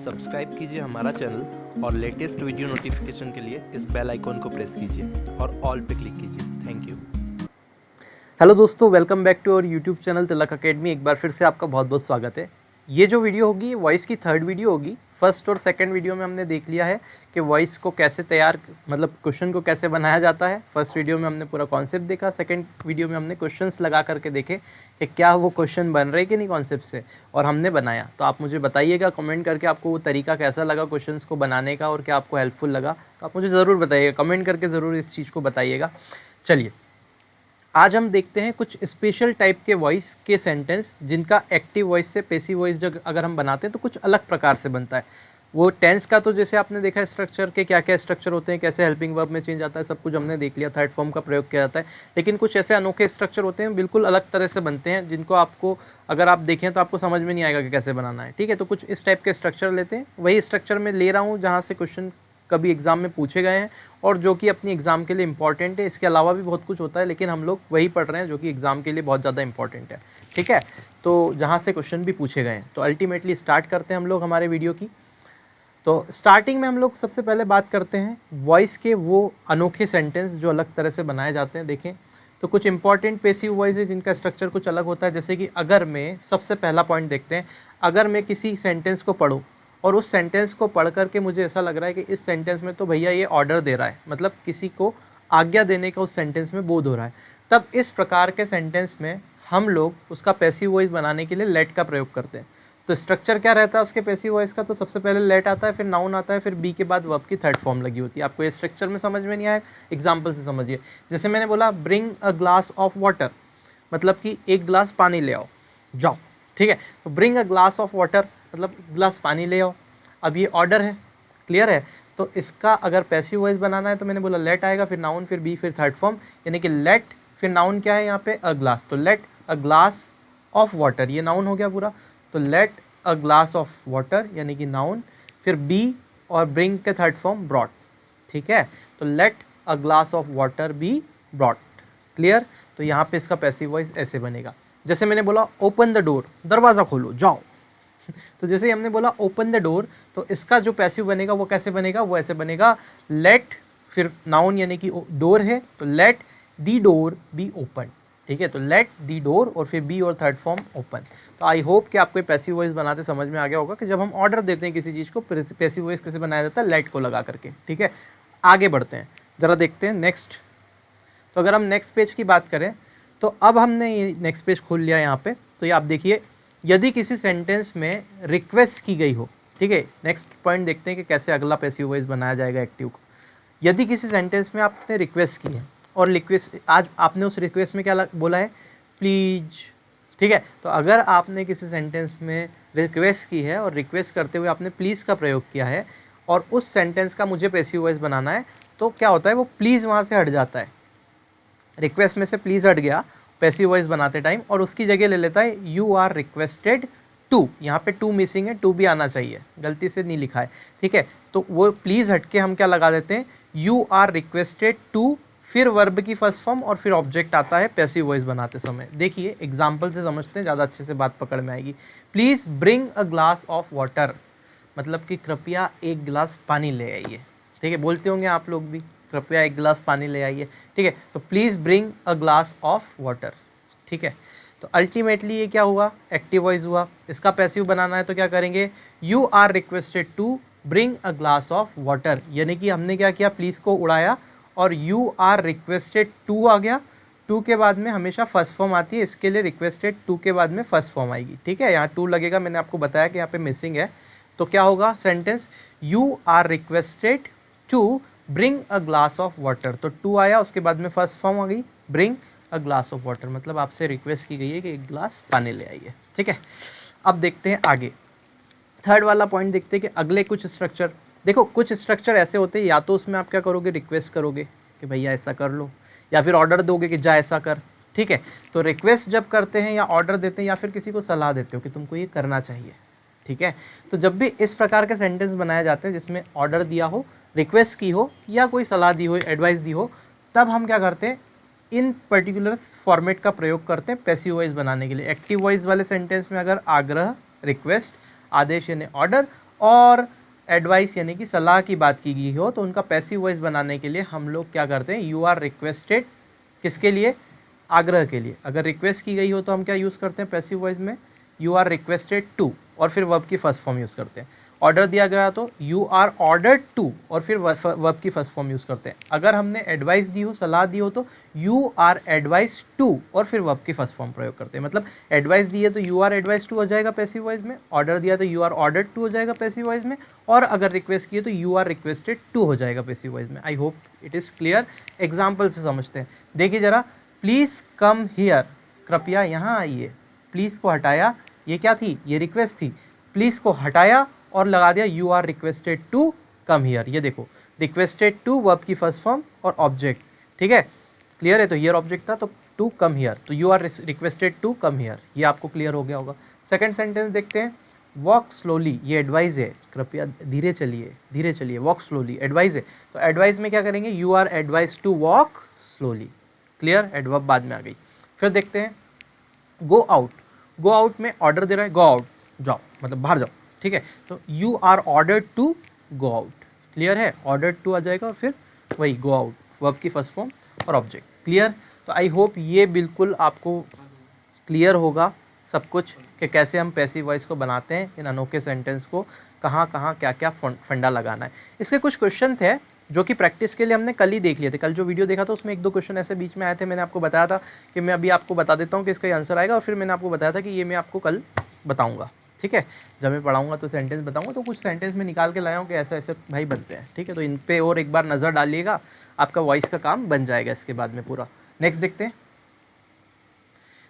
Subscribe कीजिए हमारा channel और लेटेस्ट वीडियो नोटिफिकेशन के लिए इस बेल आइकॉन को प्रेस कीजिए और ऑल पे क्लिक कीजिए। Thank you. हेलो दोस्तों, welcome back to our YouTube channel Tilak academy. एक बार फिर से आपका बहुत बहुत स्वागत है। ये जो वीडियो होगी वॉइस की थर्ड वीडियो होगी। फर्स्ट और सेकंड वीडियो में हमने देख लिया है कि वॉइस को कैसे क्वेश्चन को कैसे बनाया जाता है। फर्स्ट वीडियो में हमने पूरा कॉन्सेप्ट देखा, सेकंड वीडियो में हमने क्वेश्चंस लगा करके देखे कि क्या वो क्वेश्चन बन रहे कि नहीं कॉन्सेप्ट से, और हमने बनाया। तो आप मुझे बताइएगा कमेंट करके आपको वो तरीका कैसा लगा क्वेश्चंस को बनाने का और क्या आपको हेल्पफुल लगा। तो आप मुझे ज़रूर बताइएगा, कमेंट करके ज़रूर इस चीज़ को बताइएगा। चलिए, आज हम देखते हैं कुछ स्पेशल टाइप के वॉइस के सेंटेंस जिनका एक्टिव वॉइस से पैसिव वॉइस जब अगर हम बनाते हैं तो कुछ अलग प्रकार से बनता है। वो टेंस का तो जैसे आपने देखा स्ट्रक्चर के क्या क्या स्ट्रक्चर होते हैं, कैसे हेल्पिंग वर्ब में चेंज आता है, सब कुछ हमने देख लिया। थर्ड फॉर्म का प्रयोग किया जाता है। लेकिन कुछ ऐसे अनोखे स्ट्रक्चर होते हैं, बिल्कुल अलग तरह से बनते हैं, जिनको आपको अगर आप देखें तो आपको समझ में नहीं आएगा कि कैसे बनाना है। ठीक है, तो कुछ इस टाइप के स्ट्रक्चर लेते हैं। वही स्ट्रक्चर में ले रहा हूँ जहाँ से क्वेश्चन कभी एग्ज़ाम में पूछे गए हैं और जो कि अपनी एग्ज़ाम के लिए इंपॉर्टेंट है। इसके अलावा भी बहुत कुछ होता है, लेकिन हम लोग वही पढ़ रहे हैं जो कि एग्ज़ाम के लिए बहुत ज़्यादा इंपॉर्टेंट है। ठीक है, तो जहाँ से क्वेश्चन भी पूछे गए हैं। तो अल्टीमेटली स्टार्ट करते हैं हम लोग हमारे वीडियो की। तो स्टार्टिंग में हम लोग सबसे पहले बात करते हैं वॉइस के वो अनोखे सेंटेंस जो अलग तरह से बनाए जाते हैं। देखें तो कुछ इंपॉर्टेंट पैसिव वॉइस है जिनका स्ट्रक्चर कुछ अलग होता है। जैसे कि अगर मैं, सबसे पहला पॉइंट देखते हैं, अगर मैं किसी सेंटेंस को पढूं और उस सेंटेंस को पढ़ करके मुझे ऐसा लग रहा है कि इस सेंटेंस में तो भैया ये ऑर्डर दे रहा है, मतलब किसी को आज्ञा देने का उस सेंटेंस में बोध हो रहा है, तब इस प्रकार के सेंटेंस में हम लोग उसका पैसिव वॉइस बनाने के लिए लेट का प्रयोग करते हैं। तो स्ट्रक्चर क्या रहता है उसके पैसिव वॉइस का? तो सबसे पहले लेट आता है, फिर नाउन आता है, फिर बी के बाद वर्ब की थर्ड फॉर्म लगी होती है। आपको ये स्ट्रक्चर में समझ में नहीं आया, एग्जाम्पल से समझिए। जैसे मैंने बोला bring a glass of water, मतलब कि एक गिलास पानी ले आओ, जाओ। ठीक है, तो bring a glass of water मतलब गिलास पानी ले आओ। अब ये ऑर्डर है, क्लियर है। तो इसका अगर पैसिव वॉइस बनाना है तो मैंने बोला लेट आएगा, फिर नाउन, फिर बी, फिर थर्ड फॉर्म, यानी कि लेट, फिर नाउन क्या है यहाँ पे, अ ग्लास। तो let a glass of water, ये नाउन हो गया पूरा। तो let a glass of water यानी कि नाउन, फिर बी और ब्रिंग के थर्ड फॉर्म ब्रॉट। ठीक है, तो let a glass of water be brought. Clear. तो यहाँ पे इसका पैसिव वॉइस ऐसे बनेगा। जैसे मैंने बोला ओपन द डोर, दरवाज़ा खोलो, जाओ। तो जैसे ही हमने बोला ओपन द डोर, तो इसका जो पैसिव बनेगा वो कैसे बनेगा? वो ऐसे बनेगा, लेट, फिर नाउन यानी कि डोर है, तो let the door be open. ठीक है, तो लेट दी डोर और फिर बी और थर्ड फॉर्म ओपन। तो आई होप कि आपको पैसिव वॉइस बनाते समझ में आ गया होगा कि जब हम ऑर्डर देते हैं किसी चीज़ को, पैसिव वॉइस कैसे बनाया जाता है, लेट को लगा करके। ठीक है, आगे बढ़ते हैं, ज़रा देखते हैं नेक्स्ट। तो अगर हम नेक्स्ट पेज की बात करें तो अब हमने ये नेक्स्ट पेज खोल लिया यहाँ पे। तो ये आप देखिए, यदि किसी सेंटेंस में रिक्वेस्ट की गई हो, ठीक है, नेक्स्ट पॉइंट देखते हैं कि कैसे अगला पैसिव वॉइस बनाया जाएगा एक्टिव को। यदि किसी सेंटेंस में आपने रिक्वेस्ट की है और रिक्वेस्ट, आज आपने उस रिक्वेस्ट में क्या बोला है, प्लीज। ठीक है, तो अगर आपने किसी सेंटेंस में रिक्वेस्ट की है और रिक्वेस्ट करते हुए आपने प्लीज़ का प्रयोग किया है और उस सेंटेंस का मुझे पैसिव वॉइस बनाना है, तो क्या होता है, वो प्लीज़ वहाँ से हट जाता है। रिक्वेस्ट में से प्लीज़ हट गया पैसिव वॉइस बनाते टाइम, और उसकी जगह ले लेता है यू आर रिक्वेस्टेड टू। यहाँ पे टू मिसिंग है, टू भी आना चाहिए, गलती से नहीं लिखा है। ठीक है, तो वो प्लीज़ हट के हम क्या लगा देते हैं, यू आर रिक्वेस्टेड टू, फिर वर्ब की फर्स्ट फॉर्म और फिर ऑब्जेक्ट आता है पैसिव वॉइस बनाते समय। देखिए एग्जाम्पल से समझते हैं, ज़्यादा अच्छे से बात पकड़ में आएगी। Please bring a glass of water, मतलब कि कृपया एक गिलास पानी ले आइए। ठीक है, बोलते होंगे आप लोग भी, कृपया एक गिलास पानी ले आइए। ठीक है, तो please bring a glass of water. ठीक है, तो अल्टीमेटली ये क्या हुआ, एक्टिव वॉइस हुआ। इसका पैसिव बनाना है तो क्या करेंगे, you are requested to bring a glass of water, यानी कि हमने क्या किया, प्लीज़ को उड़ाया और यू आर रिक्वेस्टेड टू आ गया। टू के बाद में हमेशा फर्स्ट फॉर्म आती है, इसके लिए रिक्वेस्टेड टू के बाद में फर्स्ट फॉर्म आएगी। ठीक है, यहाँ टू लगेगा, मैंने आपको बताया कि यहाँ पे मिसिंग है। तो क्या होगा sentence, you are requested to bring a glass of water. तो टू आया, उसके बाद में फर्स्ट फॉर्म आ गई bring a glass of water, मतलब आपसे रिक्वेस्ट की गई है कि एक ग्लास पानी ले आइए। ठीक है, अब देखते हैं आगे, थर्ड वाला पॉइंट देखते हैं कि अगले कुछ स्ट्रक्चर। देखो कुछ स्ट्रक्चर ऐसे होते हैं, या तो उसमें आप क्या करोगे, रिक्वेस्ट करोगे कि भैया ऐसा कर लो, या फिर ऑर्डर दोगे कि जा ऐसा कर। ठीक है, तो रिक्वेस्ट जब करते हैं या ऑर्डर देते हैं या फिर किसी को सलाह देते हो कि तुमको ये करना चाहिए। ठीक है, तो जब भी इस प्रकार के सेंटेंस बनाए जाते हैं जिसमें ऑर्डर दिया हो, रिक्वेस्ट की हो या कोई सलाह दी हो, एडवाइस दी हो, तब हम क्या करते हैं, इन पर्टिकुलर फॉर्मेट का प्रयोग करते हैं पैसिव वॉइस बनाने के लिए। एक्टिव वॉइस वाले सेंटेंस में अगर आग्रह, रिक्वेस्ट, आदेश यानी ऑर्डर, और एडवाइस यानी कि सलाह की बात की गई हो तो उनका पैसिव वॉइस बनाने के लिए हम लोग क्या करते हैं, यू आर रिक्वेस्टेड, किसके लिए, आग्रह के लिए। अगर रिक्वेस्ट की गई हो तो हम क्या यूज़ करते हैं पैसिव वॉइस में, यू आर रिक्वेस्टेड टू, और फिर वर्ब की फर्स्ट फॉर्म यूज़ करते हैं। ऑर्डर दिया गया तो यू आर ऑर्डर्ड टू, और फिर वर्ब की फर्स्ट फॉर्म यूज़ करते हैं। अगर हमने एडवाइस दी हो, सलाह दी हो तो यू आर एडवाइस टू, और फिर वर्ब की फर्स्ट फॉर्म प्रयोग करते हैं। मतलब एडवाइस दी है तो यू आर एडवाइस टू हो जाएगा पैसिव वॉइस में, ऑर्डर दिया तो यू आर ऑर्डर्ड टू हो जाएगा पैसिव वॉइस में, और अगर रिक्वेस्ट की है तो यू आर रिक्वेस्टेड टू हो जाएगा पैसिव वॉइस में। I hope it is clear. Example से समझते हैं। देखिए ज़रा, प्लीज़ कम हियर, कृपया यहाँ आइए। प्लीज़ को हटाया, ये क्या थी, ये रिक्वेस्ट थी। प्लीज़ को हटाया और लगा दिया you are requested to come here. ये देखो, रिक्वेस्टेड टू वर्ब की फर्स्ट फॉर्म और ऑब्जेक्ट, ठीक है, क्लियर है। तो हियर ऑब्जेक्ट था तो टू कम हियर, तो you are requested to come here, ये आपको क्लियर हो गया होगा। सेकंड सेंटेंस देखते हैं, वॉक स्लोली, ये एडवाइस है, कृपया धीरे चलिए, धीरे चलिए, वॉक स्लोली एडवाइस है। तो एडवाइस में क्या करेंगे, you are advice to walk slowly, clear, adverb बाद में आ गई। फिर देखते हैं गो आउट, गो आउट में ऑर्डर दे रहा है, गो आउट, जाओ, मतलब बाहर जाओ, ठीक है। तो you are ordered to go out, clear है, ऑर्डर्ड टू आ जाएगा और फिर वही गो आउट, वर्ब की फर्स्ट फॉर्म और ऑब्जेक्ट, क्लियर। तो आई होप ये बिल्कुल आपको क्लियर होगा सब कुछ कि कैसे हम पैसिव वॉइस को बनाते हैं, इन अनोखे सेंटेंस को कहाँ कहाँ क्या क्या फंडा लगाना है। इसके कुछ क्वेश्चन थे जो कि प्रैक्टिस के लिए हमने कल ही देख लिए थे। कल जो वीडियो देखा था उसमें एक दो क्वेश्चन ऐसे बीच में आए थे, मैंने आपको बताया था कि मैं अभी आपको बता देता हूँ कि इसका आंसर आएगा, और फिर मैंने आपको बताया था कि ये मैं आपको कल बताऊँगा, ठीक है। जब मैं पढ़ाऊँगा तो सेंटेंस बताऊँगा, तो कुछ सेंटेंस में निकाल के लाया हूँ कि ऐसे ऐसे भाई बनते हैं, ठीक है। तो इन पर और एक बार नज़र डालिएगा, आपका वॉइस का काम बन जाएगा इसके बाद में पूरा। नेक्स्ट देखते हैं।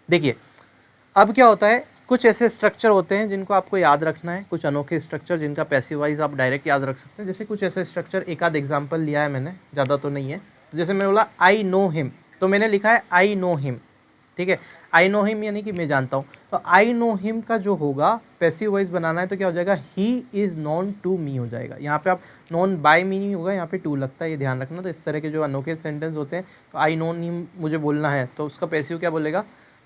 देखिए अब क्या होता है, कुछ ऐसे स्ट्रक्चर होते हैं जिनको आपको याद रखना है, कुछ अनोखे स्ट्रक्चर जिनका पैसिव वॉइस आप डायरेक्ट याद रख सकते हैं। जैसे कुछ ऐसे स्ट्रक्चर, एक आध एग्जांपल लिया है मैंने, ज़्यादा तो नहीं है। तो जैसे मैंने बोला आई नो हिम, तो मैंने लिखा है आई नो हिम, ठीक है। आई नो हिम यानी कि मैं जानता हूँ। तो आई नो हिम का जो होगा पैसिव वॉइस बनाना है तो क्या हो जाएगा, he is known to me हो जाएगा। यहाँ पे आप नोन बाय मी नहीं होगा, यहाँ पे टू लगता है, ये ध्यान रखना। तो इस तरह के जो अनोखे सेंटेंस होते हैं, तो आई नोन हिम मुझे बोलना है तो उसका पैसिव क्या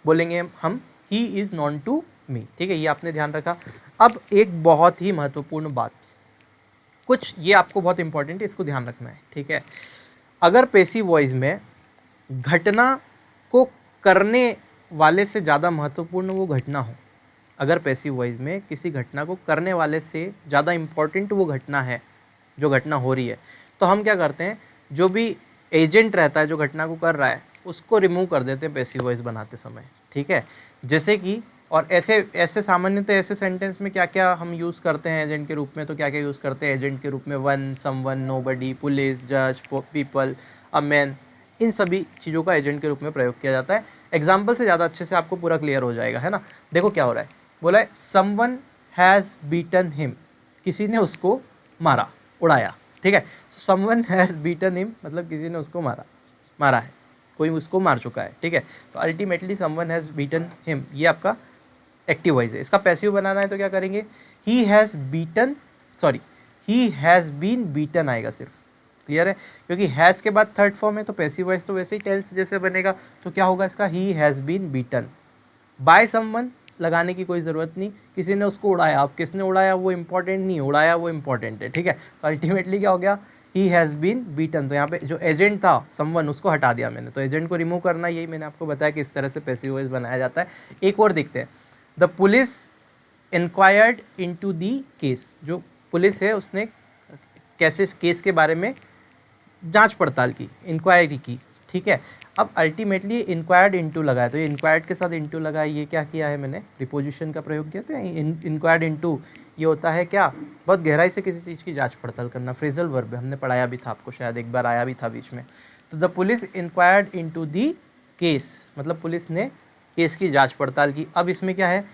बोलेंगे हम, he is known to me, ठीक है, ये आपने ध्यान रखा। अब एक बहुत ही महत्वपूर्ण बात, कुछ ये आपको बहुत इंपॉर्टेंट है, इसको ध्यान रखना है, ठीक है। अगर पैसिव वॉइस में घटना को करने वाले से ज़्यादा महत्वपूर्ण वो घटना हो, अगर पैसिव वॉइस में किसी घटना को करने वाले से ज़्यादा इम्पॉर्टेंट वो घटना है, जो घटना हो रही है, तो हम क्या करते हैं, जो भी एजेंट रहता है जो घटना को कर रहा है उसको रिमूव कर देते हैं पैसिव वॉइस बनाते समय, ठीक है। जैसे कि, और ऐसे सामान्यतः ऐसे सेंटेंस में क्या क्या हम यूज़ करते हैं एजेंट के रूप में, तो क्या क्या यूज़ करते हैं एजेंट के रूप में, वन, समवन, नोबडी, पुलिस, जज, पीपल, अ मैन, इन सभी चीज़ों का एजेंट के रूप में प्रयोग किया जाता है। एग्जाम्पल से ज़्यादा अच्छे से आपको पूरा क्लियर हो जाएगा, है ना। देखो क्या हो रहा है, बोला है समवन हैज़ बीटन हिम, किसी ने उसको मारा, उड़ाया, ठीक है। समवन हैज़ बीटन हिम मतलब किसी ने उसको मारा है, कोई उसको मार चुका है, ठीक है। तो ultimately someone has beaten him, ये आपका एक्टिव वॉइस है। इसका पैसिव बनाना है तो क्या करेंगे, ही हैज़ बीन बीटन आएगा सिर्फ, क्लियर है। क्योंकि हैज़ के बाद थर्ड फॉर्म है तो पैसिव वॉइस तो वैसे ही टेंस जैसे बनेगा, तो क्या होगा इसका, he has been beaten by someone, लगाने की कोई ज़रूरत नहीं, किसी ने उसको उड़ाया। अब किसने उड़ाया वो इंपॉर्टेंट नहीं, उड़ाया वो इंपॉर्टेंट है, ठीक है। तो अल्टीमेटली क्या हो गया, ही हैज़ बीन बीटन। तो यहाँ पे जो एजेंट था समवन, उसको हटा दिया मैंने, तो एजेंट को रिमूव करना, यही मैंने आपको बताया कि इस तरह से पैसिव वॉइस बनाया जाता है। एक और देखते हैं, the police inquired into the case, जो पुलिस है उसने केस के बारे में जांच पड़ताल की, इंक्वायरी की, ठीक है। अब अल्टीमेटली इंक्वायर्ड इनटू लगाया, तो ये इंक्वायर्ड के साथ इनटू लगाया, ये क्या किया है मैंने, प्रीपोजिशन का प्रयोग किया था। इंक्वायर्ड इनटू ये होता है क्या, बहुत गहराई से किसी चीज़ की जांच पड़ताल करना, फ्रेजल वर्ब है, हमने पढ़ाया भी था आपको, शायद एक बार आया भी था बीच में। तो the police inquired into the case मतलब पुलिस ने केस की जांच पड़ताल की। अब इसमें क्या है,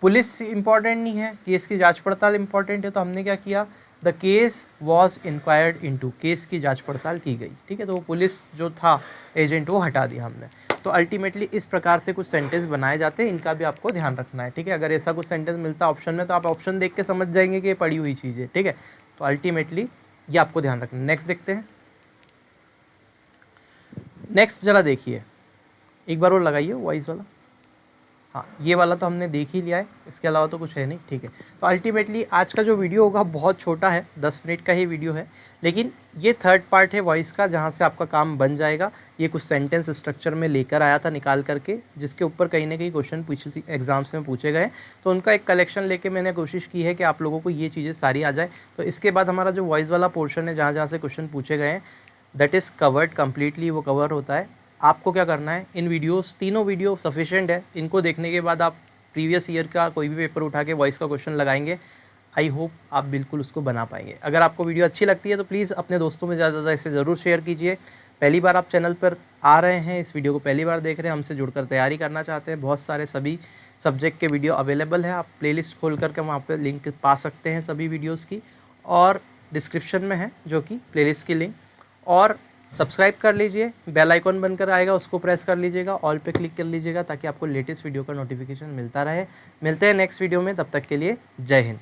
पुलिस इंपॉर्टेंट नहीं है, केस की जांच पड़ताल इंपॉर्टेंट है, तो हमने क्या किया, the case was inquired into, case की जांच पड़ताल की गई, ठीक है। तो वो पुलिस जो था एजेंट वो हटा दिया हमने। तो अल्टीमेटली इस प्रकार से कुछ सेंटेंस बनाए जाते हैं, इनका भी आपको ध्यान रखना है, ठीक है। अगर ऐसा कुछ सेंटेंस मिलता है ऑप्शन में तो आप ऑप्शन देख के समझ जाएंगे कि ये पढ़ी हुई चीज़ है, ठीक है। तो अल्टीमेटली ये आपको ध्यान रखना है। नेक्स्ट देखते हैं, नेक्स्ट जरा देखिए, एक बार और लगाइए वॉइस वाला। हाँ, ये वाला तो हमने देख ही लिया है, इसके अलावा तो कुछ है नहीं। ठीक है, तो अल्टीमेटली आज का जो वीडियो होगा बहुत छोटा है, 10 मिनट का ही वीडियो है, लेकिन ये थर्ड पार्ट है वॉइस का, जहाँ से आपका काम बन जाएगा। ये कुछ सेंटेंस स्ट्रक्चर में लेकर आया था निकाल करके, जिसके ऊपर कहीं ना कहीं क्वेश्चन पिछली एग्जाम्स में पूछे गए, तो उनका एक कलेक्शन लेके मैंने कोशिश की है कि आप लोगों को ये चीज़ें सारी आ जाए। तो इसके बाद हमारा जो वॉइस वाला पोर्शन है, जहाँ जहाँ से क्वेश्चन पूछे गए हैं, दैट इज़ कवर्ड कम्प्लीटली, वो कवर होता है। आपको क्या करना है, इन वीडियोस, तीनों वीडियो सफिशिएंट है, इनको देखने के बाद आप प्रीवियस ईयर का कोई भी पेपर उठा के वॉइस का क्वेश्चन लगाएंगे। आई होप आप बिल्कुल उसको बना पाएंगे। अगर आपको वीडियो अच्छी लगती है तो प्लीज़ अपने दोस्तों में ज़्यादा इसे ज़रूर शेयर कीजिए। पहली बार आप चैनल पर आ रहे हैं, इस वीडियो को पहली बार देख रहे हैं, हमसे जुड़कर तैयारी करना चाहते हैं, बहुत सारे सभी सब्जेक्ट के वीडियो अवेलेबल है। आप प्लेलिस्ट खोल करके वहाँ पर लिंक पा सकते हैं सभी वीडियोज़ की, और डिस्क्रिप्शन में है जो कि प्लेलिस्ट की लिंक। और सब्सक्राइब कर लीजिए, बेल आइकॉन बनकर आएगा, उसको प्रेस कर लीजिएगा, ऑल पे क्लिक कर लीजिएगा, ताकि आपको लेटेस्ट वीडियो का नोटिफिकेशन मिलता रहे। मिलते हैं नेक्स्ट वीडियो में, तब तक के लिए जय हिंद।